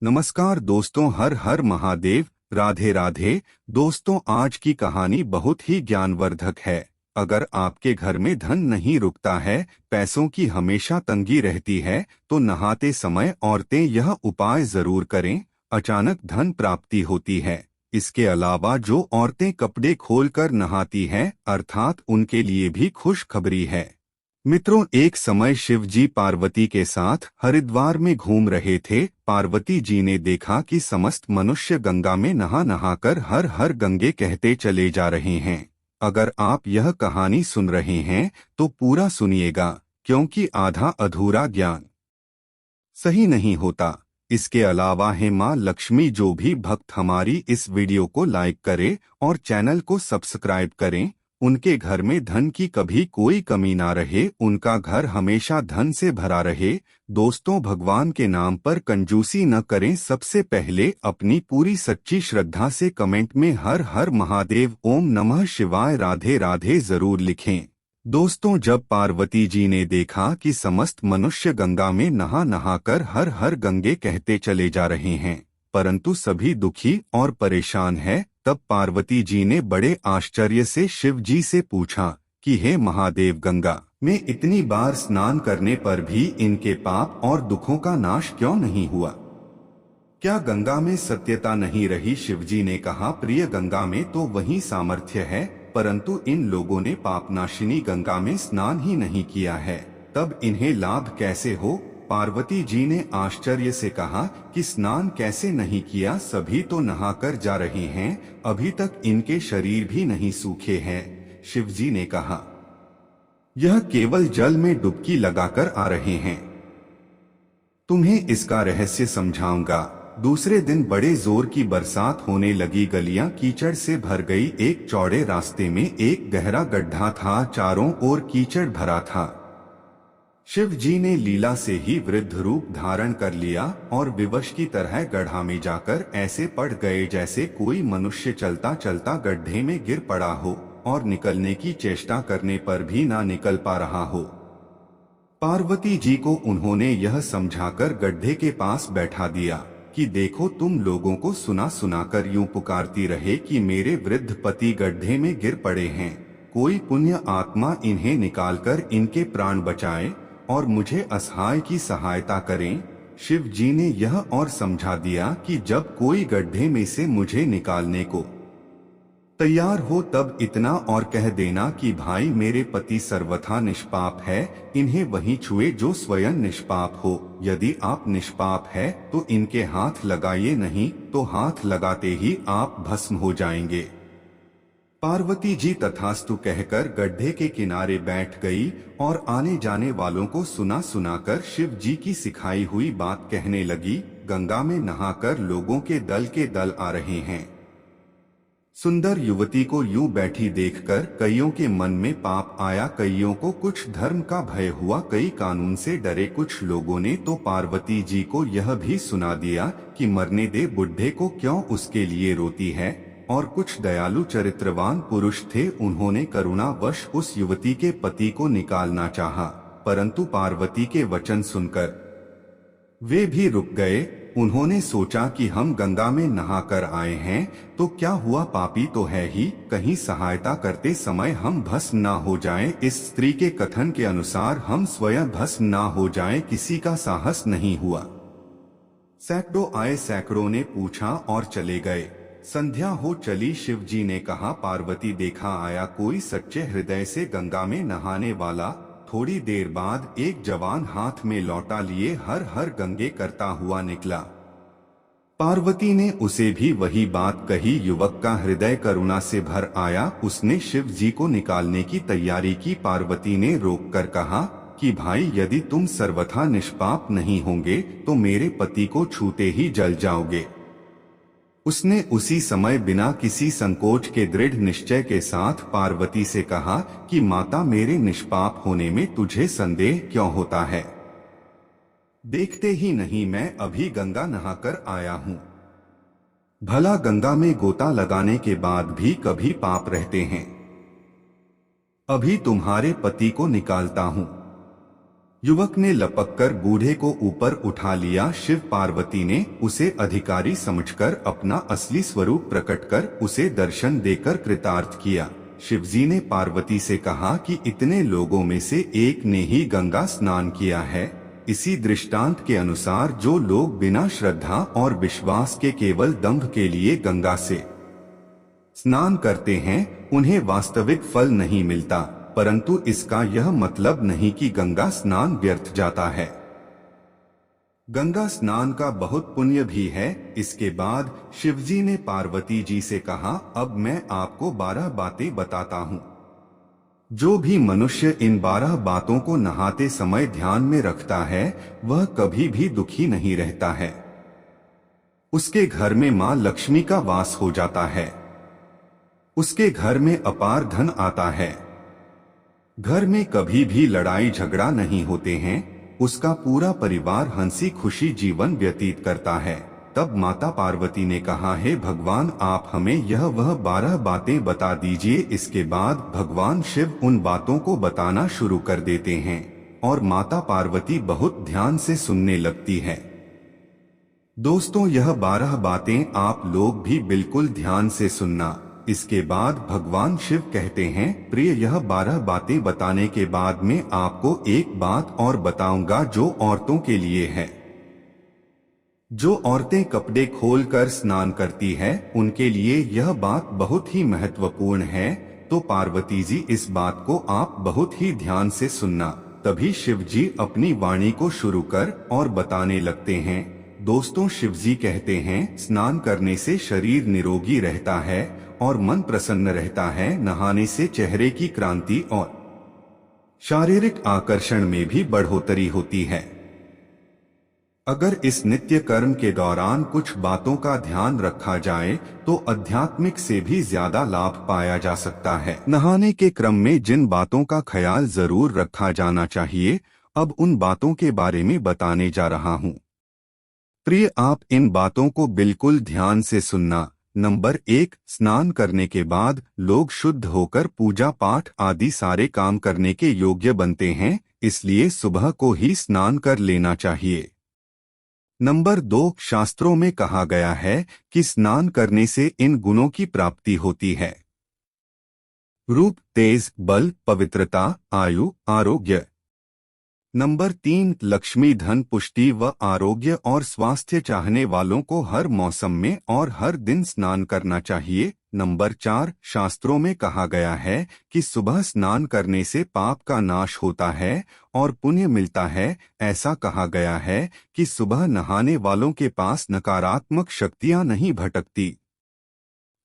नमस्कार दोस्तों, हर हर महादेव। राधे राधे। दोस्तों, आज की कहानी बहुत ही ज्ञानवर्धक है। अगर आपके घर में धन नहीं रुकता है, पैसों की हमेशा तंगी रहती है, तो नहाते समय औरतें यह उपाय जरूर करें। अचानक धन प्राप्ति होती है। इसके अलावा जो औरतें कपड़े खोलकर नहाती हैं, अर्थात उनके लिए भी खुशखबरी है। मित्रों, एक समय शिव जी पार्वती के साथ हरिद्वार में घूम रहे थे। पार्वती जी ने देखा कि समस्त मनुष्य गंगा में नहा नहाकर हर हर गंगे कहते चले जा रहे हैं। अगर आप यह कहानी सुन रहे हैं तो पूरा सुनिएगा, क्योंकि आधा अधूरा ज्ञान सही नहीं होता। इसके अलावा है माँ लक्ष्मी। जो भी भक्त हमारी इस वीडियो को लाइक करे और चैनल को सब्सक्राइब करें, उनके घर में धन की कभी कोई कमी ना रहे, उनका घर हमेशा धन से भरा रहे। दोस्तों, भगवान के नाम पर कंजूसी न करें। सबसे पहले अपनी पूरी सच्ची श्रद्धा से कमेंट में हर हर महादेव, ओम नमः शिवाय, राधे राधे जरूर लिखें। दोस्तों, जब पार्वती जी ने देखा कि समस्त मनुष्य गंगा में नहा नहाकर हर हर गंगे कहते चले जा रहे हैं, परंतु सभी दुखी और परेशान हैं, तब पार्वती जी ने बड़े आश्चर्य से शिव जी से पूछा कि हे महादेव, गंगा में इतनी बार स्नान करने पर भी इनके पाप और दुखों का नाश क्यों नहीं हुआ? क्या गंगा में सत्यता नहीं रही? शिवजी ने कहा, प्रिय, गंगा में तो वही सामर्थ्य है, परंतु इन लोगों ने पापनाशिनी गंगा में स्नान ही नहीं किया है, तब इन्हें लाभ कैसे हो? पार्वती जी ने आश्चर्य से कहा कि स्नान कैसे नहीं किया? सभी तो नहाकर जा रहे हैं, अभी तक इनके शरीर भी नहीं सूखे हैं। शिवजी ने कहा, यह केवल जल में डुबकी लगाकर आ रहे हैं। तुम्हें इसका रहस्य समझाऊंगा। दूसरे दिन बड़े जोर की बरसात होने लगी। गलियां कीचड़ से भर गई। एक चौड़े रास्ते में एक गहरा गड्ढा था, चारों ओर कीचड़ भरा था। शिव जी ने लीला से ही वृद्ध रूप धारण कर लिया और विवश की तरह गड्ढा में जाकर ऐसे पड़ गए जैसे कोई मनुष्य चलता चलता गड्ढे में गिर पड़ा हो और निकलने की चेष्टा करने पर भी ना निकल पा रहा हो। पार्वती जी को उन्होंने यह समझाकर गड्ढे के पास बैठा दिया कि देखो, तुम लोगों को सुना सुनाकर यूं पुकारती रहे कि मेरे वृद्ध पति गड्ढे में गिर पड़े हैं, कोई पुण्य आत्मा इन्हें निकालकर इनके प्राण बचाए और मुझे असहाय की सहायता करें। शिव जी ने यह और समझा दिया कि जब कोई गड्ढे में से मुझे निकालने को तैयार हो तब इतना और कह देना कि भाई, मेरे पति सर्वथा निष्पाप है, इन्हें वही छुए जो स्वयं निष्पाप हो। यदि आप निष्पाप है तो इनके हाथ लगाइए, नहीं तो हाथ लगाते ही आप भस्म हो जाएंगे। पार्वती जी तथास्तु कहकर गड्ढे के किनारे बैठ गई और आने जाने वालों को सुना सुनाकर शिव जी की सिखाई हुई बात कहने लगी। गंगा में नहाकर लोगों के दल आ रहे हैं। सुंदर युवती को यूं बैठी देखकर कईयों के मन में पाप आया, कईयों को कुछ धर्म का भय हुआ, कई कानून से डरे। कुछ लोगों ने तो पार्वती जी को यह भी सुना दिया कि मरने दे बुढ़े को, क्यों उसके लिए रोती है। और कुछ दयालु चरित्रवान पुरुष थे, उन्होंने करुणावश उस युवती के पति को निकालना चाहा, परंतु पार्वती के वचन सुनकर वे भी रुक गए। उन्होंने सोचा कि हम गंगा में नहाकर आए हैं तो क्या हुआ, पापी तो है ही, कहीं सहायता करते समय हम भस्म ना हो जाएं। इस स्त्री के कथन के अनुसार हम स्वयं भस्म ना हो जाएं, किसी का साहस नहीं हुआ। सैकड़ों आए, सैकड़ों ने पूछा और चले गए। संध्या हो चली। शिव जी ने कहा, पार्वती, देखा आया कोई सच्चे हृदय से गंगा में नहाने वाला। थोड़ी देर बाद एक जवान हाथ में लौटा लिए हर हर गंगे करता हुआ निकला। पार्वती ने उसे भी वही बात कही। युवक का हृदय करुणा से भर आया, उसने शिव जी को निकालने की तैयारी की। पार्वती ने रोककर कहा कि भाई, यदि तुम सर्वथा निष्पाप नहीं होंगे तो मेरे पति को छूते ही जल जाओगे। उसने उसी समय बिना किसी संकोच के दृढ़ निश्चय के साथ पार्वती से कहा कि माता, मेरे निष्पाप होने में तुझे संदेह क्यों होता है? देखते ही नहीं मैं अभी गंगा नहाकर आया हूँ। भला गंगा में गोता लगाने के बाद भी कभी पाप रहते हैं? अभी तुम्हारे पति को निकालता हूँ। युवक ने लपककर बूढ़े को ऊपर उठा लिया। शिव पार्वती ने उसे अधिकारी समझकर अपना असली स्वरूप प्रकट कर उसे दर्शन देकर कृतार्थ किया। शिवजी ने पार्वती से कहा कि इतने लोगों में से एक ने ही गंगा स्नान किया है। इसी दृष्टांत के अनुसार जो लोग बिना श्रद्धा और विश्वास के केवल दंभ के लिए गंगा से स्नान करते हैं, उन्हें वास्तविक फल नहीं मिलता, परंतु इसका यह मतलब नहीं कि गंगा स्नान व्यर्थ जाता है। गंगा स्नान का बहुत पुण्य भी है। इसके बाद शिवजी ने पार्वती जी से कहा, अब मैं आपको 12 बातें बताता हूँ। जो भी मनुष्य इन 12 बातों को नहाते समय ध्यान में रखता है, वह कभी भी दुखी नहीं रहता है। उसके घर में माँ लक्ष्मी का वास हो जाता है। उसके घर में अपार धन आता है। घर में कभी भी लड़ाई झगड़ा नहीं होते हैं। उसका पूरा परिवार हंसी खुशी जीवन व्यतीत करता है। तब माता पार्वती ने कहा, हे भगवान, आप हमें यह वह 12 बातें बता दीजिए। इसके बाद भगवान शिव उन बातों को बताना शुरू कर देते हैं और माता पार्वती बहुत ध्यान से सुनने लगती है। दोस्तों, यह 12 बातें आप लोग भी बिल्कुल ध्यान से सुनना। इसके बाद भगवान शिव कहते हैं, प्रिय, यह 12 बातें बताने के बाद मैं आपको एक बात और बताऊंगा जो औरतों के लिए है। जो औरतें कपड़े खोलकर स्नान करती है, उनके लिए यह बात बहुत ही महत्वपूर्ण है। तो पार्वती जी, इस बात को आप बहुत ही ध्यान से सुनना। तभी शिव जी अपनी वाणी को शुरू कर और बताने लगते हैं। दोस्तों, शिव जी कहते हैं, स्नान करने से शरीर निरोगी रहता है और मन प्रसन्न रहता है। नहाने से चेहरे की क्रांति और शारीरिक आकर्षण में भी बढ़ोतरी होती है। अगर इस नित्य कर्म के दौरान कुछ बातों का ध्यान रखा जाए तो आध्यात्मिक से भी ज्यादा लाभ पाया जा सकता है। नहाने के क्रम में जिन बातों का ख्याल जरूर रखा जाना चाहिए, अब उन बातों के बारे में बताने जा रहा हूँ। प्रिय, आप इन बातों को बिल्कुल ध्यान से सुनना। नंबर 1, स्नान करने के बाद लोग शुद्ध होकर पूजा पाठ आदि सारे काम करने के योग्य बनते हैं, इसलिए सुबह को ही स्नान कर लेना चाहिए। नंबर 2, शास्त्रों में कहा गया है कि स्नान करने से इन गुणों की प्राप्ति होती है: रूप, तेज, बल, पवित्रता, आयु, आरोग्य। नंबर 3, लक्ष्मी, धन, पुष्टि व आरोग्य और स्वास्थ्य चाहने वालों को हर मौसम में और हर दिन स्नान करना चाहिए। नंबर 4, शास्त्रों में कहा गया है कि सुबह स्नान करने से पाप का नाश होता है और पुण्य मिलता है। ऐसा कहा गया है कि सुबह नहाने वालों के पास नकारात्मक शक्तियां नहीं भटकती,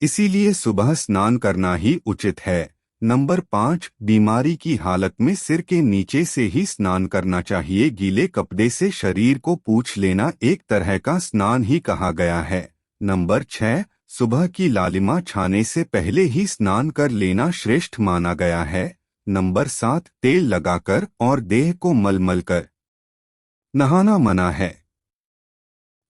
इसीलिए सुबह स्नान करना ही उचित है। नंबर 5, बीमारी की हालत में सिर के नीचे से ही स्नान करना चाहिए। गीले कपड़े से शरीर को पोंछ लेना एक तरह का स्नान ही कहा गया है। नंबर 6, सुबह की लालिमा छाने से पहले ही स्नान कर लेना श्रेष्ठ माना गया है। नंबर 7, तेल लगाकर और देह को मलमल कर नहाना मना है।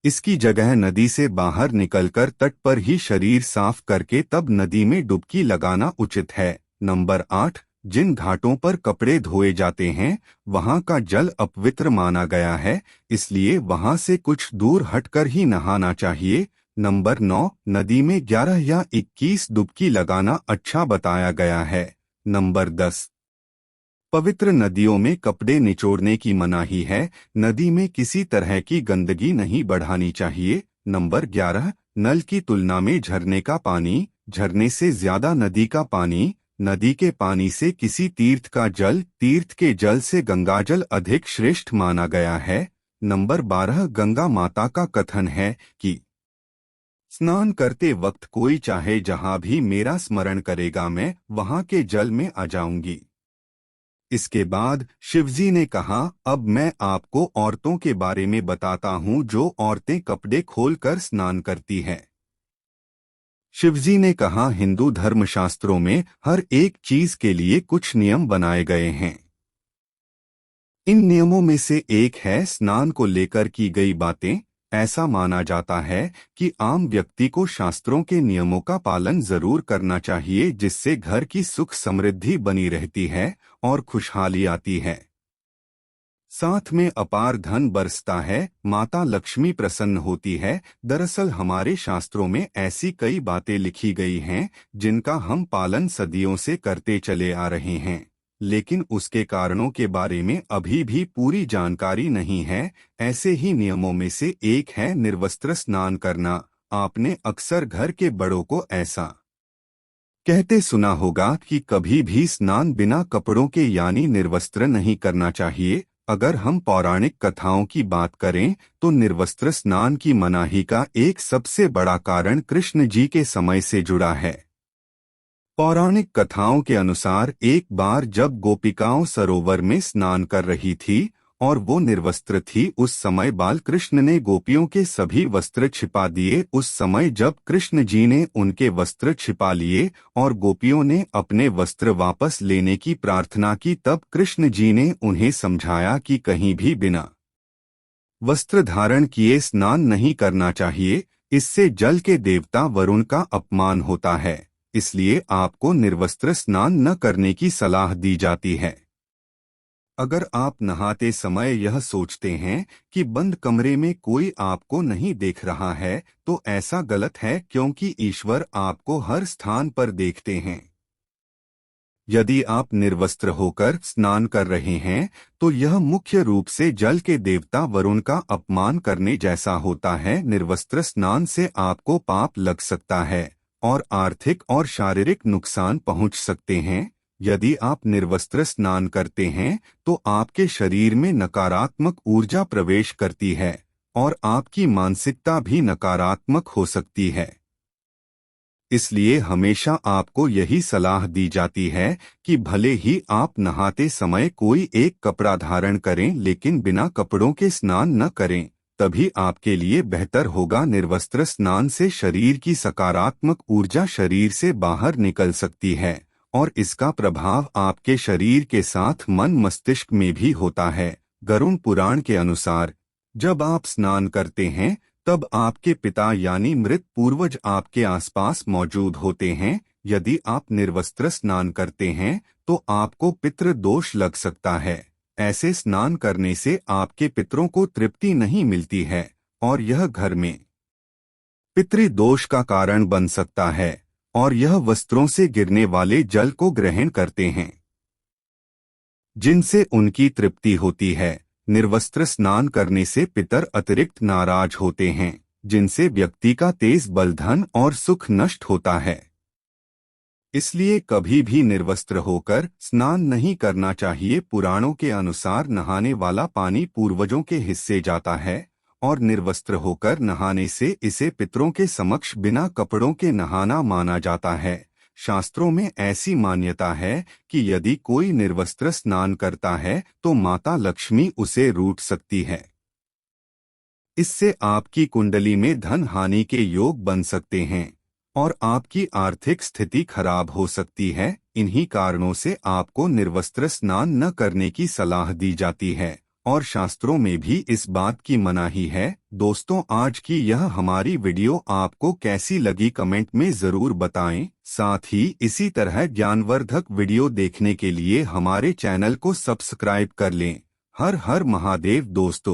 इसकी जगह नदी से बाहर निकलकर तट पर ही शरीर साफ करके तब नदी में डुबकी लगाना उचित है। नंबर 8, जिन घाटों पर कपड़े धोए जाते हैं वहां का जल अपवित्र माना गया है, इसलिए वहां से कुछ दूर हटकर ही नहाना चाहिए। नंबर 9, नदी में 11 या 21 डुबकी लगाना अच्छा बताया गया है। नंबर 10, पवित्र नदियों में कपड़े निचोड़ने की मनाही है। नदी में किसी तरह की गंदगी नहीं बढ़ानी चाहिए। नंबर 11, नल की तुलना में झरने का पानी, झरने से ज्यादा नदी का पानी, नदी के पानी से किसी तीर्थ का जल, तीर्थ के जल से गंगाजल अधिक श्रेष्ठ माना गया है। नंबर 12, गंगा माता का कथन है कि स्नान करते वक्त कोई चाहे जहां भी मेरा स्मरण करेगा, मैं वहां के जल में आ जाऊंगी। इसके बाद शिवजी ने कहा, अब मैं आपको औरतों के बारे में बताता हूं जो औरतें कपड़े खोलकर स्नान करती हैं। शिवजी ने कहा, हिंदू धर्मशास्त्रों में हर एक चीज के लिए कुछ नियम बनाए गए हैं। इन नियमों में से एक है स्नान को लेकर की गई बातें। ऐसा माना जाता है कि आम व्यक्ति को शास्त्रों के नियमों का पालन जरूर करना चाहिए, जिससे घर की सुख समृद्धि बनी रहती है और खुशहाली आती है। साथ में अपार धन बरसता है, माता लक्ष्मी प्रसन्न होती है। दरअसल हमारे शास्त्रों में ऐसी कई बातें लिखी गई हैं जिनका हम पालन सदियों से करते चले आ रहे हैं, लेकिन उसके कारणों के बारे में अभी भी पूरी जानकारी नहीं है। ऐसे ही नियमों में से एक है निर्वस्त्र स्नान करना। आपने अक्सर घर के बड़ों को ऐसा कहते सुना होगा कि कभी भी स्नान बिना कपड़ों के यानी निर्वस्त्र नहीं करना चाहिए। अगर हम पौराणिक कथाओं की बात करें तो निर्वस्त्र स्नान की मनाही का एक सबसे बड़ा कारण कृष्ण जी के समय से जुड़ा है। पौराणिक कथाओं के अनुसार एक बार जब गोपिकाओं सरोवर में स्नान कर रही थी और वो निर्वस्त्र थी, उस समय बाल कृष्ण ने गोपियों के सभी वस्त्र छिपा दिए। उस समय जब कृष्ण जी ने उनके वस्त्र छिपा लिए और गोपियों ने अपने वस्त्र वापस लेने की प्रार्थना की, तब कृष्ण जी ने उन्हें समझाया कि कहीं भी बिना वस्त्र धारण किए स्नान नहीं करना चाहिए। इससे जल के देवता वरुण का अपमान होता है, इसलिए आपको निर्वस्त्र स्नान न करने की सलाह दी जाती है। अगर आप नहाते समय यह सोचते हैं कि बंद कमरे में कोई आपको नहीं देख रहा है, तो ऐसा गलत है, क्योंकि ईश्वर आपको हर स्थान पर देखते हैं। यदि आप निर्वस्त्र होकर स्नान कर रहे हैं तो यह मुख्य रूप से जल के देवता वरुण का अपमान करने जैसा होता है। निर्वस्त्र स्नान से आपको पाप लग सकता है और आर्थिक और शारीरिक नुकसान पहुंच सकते हैं। यदि आप निर्वस्त्र स्नान करते हैं तो आपके शरीर में नकारात्मक ऊर्जा प्रवेश करती है और आपकी मानसिकता भी नकारात्मक हो सकती है। इसलिए हमेशा आपको यही सलाह दी जाती है कि भले ही आप नहाते समय कोई एक कपड़ा धारण करें, लेकिन बिना कपड़ों के स्नान न करें, तभी आपके लिए बेहतर होगा। निर्वस्त्र स्नान से शरीर की सकारात्मक ऊर्जा शरीर से बाहर निकल सकती है और इसका प्रभाव आपके शरीर के साथ मन मस्तिष्क में भी होता है। गरुड़ पुराण के अनुसार जब आप स्नान करते हैं तब आपके पिता यानी मृत पूर्वज आपके आसपास मौजूद होते हैं। यदि आप निर्वस्त्र स्नान करते हैं तो आपको पितृ दोष लग सकता है। ऐसे स्नान करने से आपके पितरों को तृप्ति नहीं मिलती है और यह घर में पितृदोष का कारण बन सकता है और यह वस्त्रों से गिरने वाले जल को ग्रहण करते हैं जिनसे उनकी तृप्ति होती है। निर्वस्त्र स्नान करने से पितर अतिरिक्त नाराज होते हैं, जिनसे व्यक्ति का तेज बल, धन और सुख नष्ट होता है। इसलिए कभी भी निर्वस्त्र होकर स्नान नहीं करना चाहिए। पुराणों के अनुसार नहाने वाला पानी पूर्वजों के हिस्से जाता है और निर्वस्त्र होकर नहाने से इसे पितरों के समक्ष बिना कपड़ों के नहाना माना जाता है। शास्त्रों में ऐसी मान्यता है कि यदि कोई निर्वस्त्र स्नान करता है तो माता लक्ष्मी उसे रूठ सकती है। इससे आपकी कुंडली में धन हानि के योग बन सकते हैं और आपकी आर्थिक स्थिति खराब हो सकती है। इन्हीं कारणों से आपको निर्वस्त्र स्नान न करने की सलाह दी जाती है और शास्त्रों में भी इस बात की मनाही है। दोस्तों, आज की यह हमारी वीडियो आपको कैसी लगी कमेंट में जरूर बताएं। साथ ही इसी तरह ज्ञानवर्धक वीडियो देखने के लिए हमारे चैनल को सब्सक्राइब कर लें। हर हर महादेव दोस्तों।